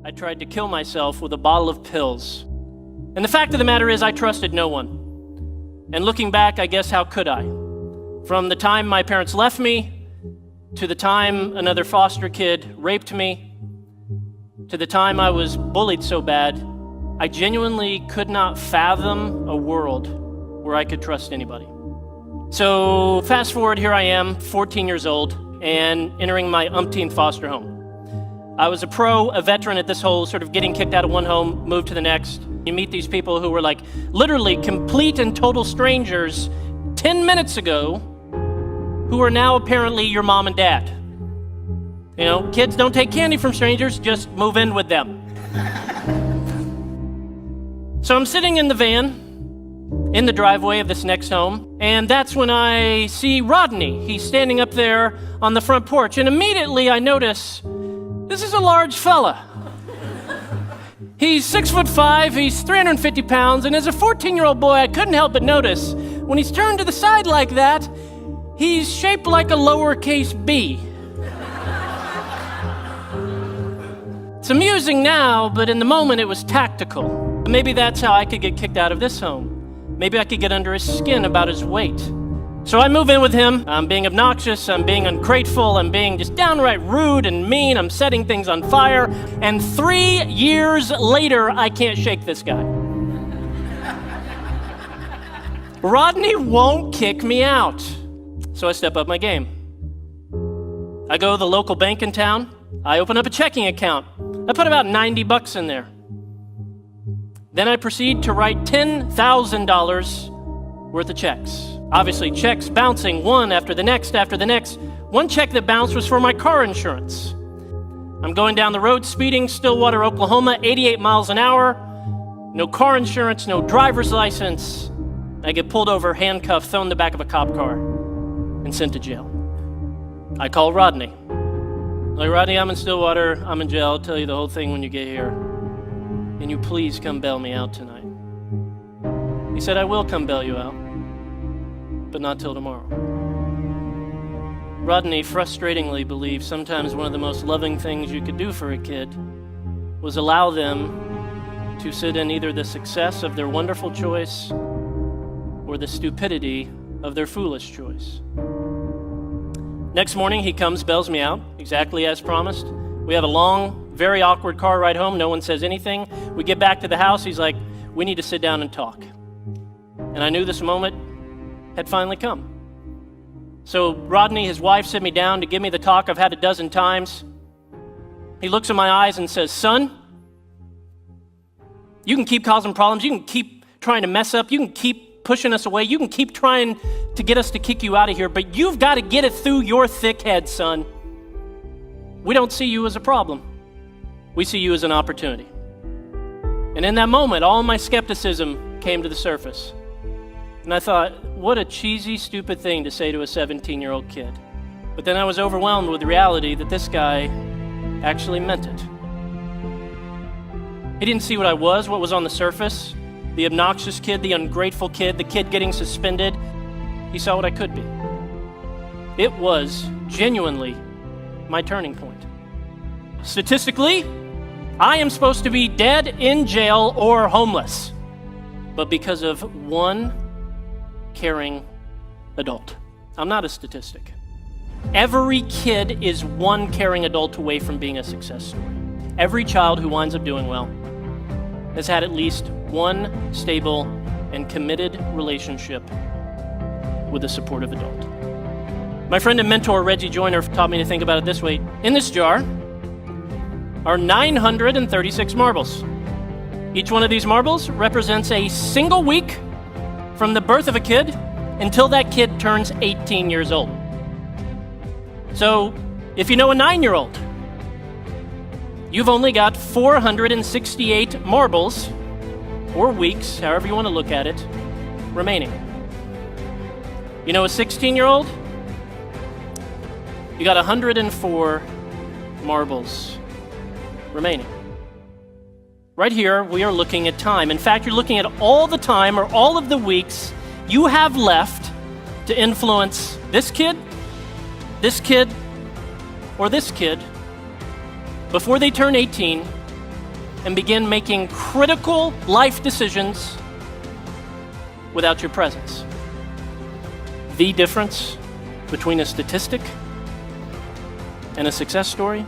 I tried to kill myself with a bottle of pills. And the fact of the matter is, I trusted no one. And looking back, I guess, how could I? From the time my parents left me, to the time another foster kid raped me, to the time I was bullied so bad, I genuinely could not fathom a world where I could trust anybody. So fast forward, here I am, 14 years old, and entering my umpteenth foster home. I was a veteran at this whole sort of getting kicked out of one home, moved to the next. You meet these people who were like literally complete and total strangers 10 minutes ago who are now apparently your mom and dad. You know, kids don't take candy from strangers, just move in with them. So I'm sitting in the van in the driveway of this next home, and that's when I see Rodney. He's standing up there on the front porch, and immediately I notice this is a large fella. He's 6'5", he's 350 pounds, and as a 14-year-old boy, I couldn't help but notice when he's turned to the side like that, he's shaped like a lowercase b. It's amusing now, but in the moment it was tactical. Maybe that's how I could get kicked out of this home. Maybe I could get under his skin about his weight. So I move in with him. I'm being obnoxious, I'm being ungrateful, I'm being just downright rude and mean, I'm setting things on fire, and 3 years later, I can't shake this guy. Rodney won't kick me out. So I step up my game. I go to the local bank in town, I open up a checking account. I put about $90 in there. Then I proceed to write $10,000 worth of checks. Obviously, checks bouncing one after the next. One check that bounced was for my car insurance. I'm going down the road speeding, Stillwater, Oklahoma, 88 miles an hour. No car insurance, no driver's license. I get pulled over, handcuffed, thrown in the back of a cop car, and sent to jail. I call Rodney. Like, Rodney, I'm in Stillwater, I'm in jail, I'll tell you the whole thing when you get here. Can you please come bail me out tonight? He said, I will come bail you out, but not till tomorrow. Rodney frustratingly believes sometimes one of the most loving things you could do for a kid was allow them to sit in either the success of their wonderful choice or the stupidity of their foolish choice. Next morning, he comes, bails me out, exactly as promised. We have a long, very awkward car ride home. No one says anything. We get back to the house. He's like, we need to sit down and talk. And I knew this moment had finally come. So Rodney, his wife, sit me down to give me the talk I've had a dozen times. He looks in my eyes and says, son, you can keep causing problems. You can keep trying to mess up. You can keep pushing us away. You can keep trying to get us to kick you out of here, but you've got to get it through your thick head, son. We don't see you as a problem. We see you as an opportunity. And in that moment, all my skepticism came to the surface. And I thought, what a cheesy, stupid thing to say to a 17-year-old kid. But then I was overwhelmed with the reality that this guy actually meant it. He didn't see what I was, what was on the surface, the obnoxious kid, the ungrateful kid, the kid getting suspended. He saw what I could be. It was genuinely my turning point. Statistically, I am supposed to be dead, in jail, or homeless, but because of one caring adult. I'm not a statistic. Every kid is one caring adult away from being a success story. Every child who winds up doing well has had at least one stable and committed relationship with a supportive adult. My friend and mentor, Reggie Joyner, taught me to think about it this way. In this jar are 936 marbles. Each one of these marbles represents a single week from the birth of a kid until that kid turns 18 years old. So, if you know a 9-year-old, you've only got 468 marbles, or weeks, however you want to look at it, remaining. You know a 16-year-old? You got 104 marbles remaining. Right here, we are looking at time. In fact, you're looking at all the time or all of the weeks you have left to influence this kid, or this kid before they turn 18 and begin making critical life decisions without your presence. The difference between a statistic and a success story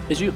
is you.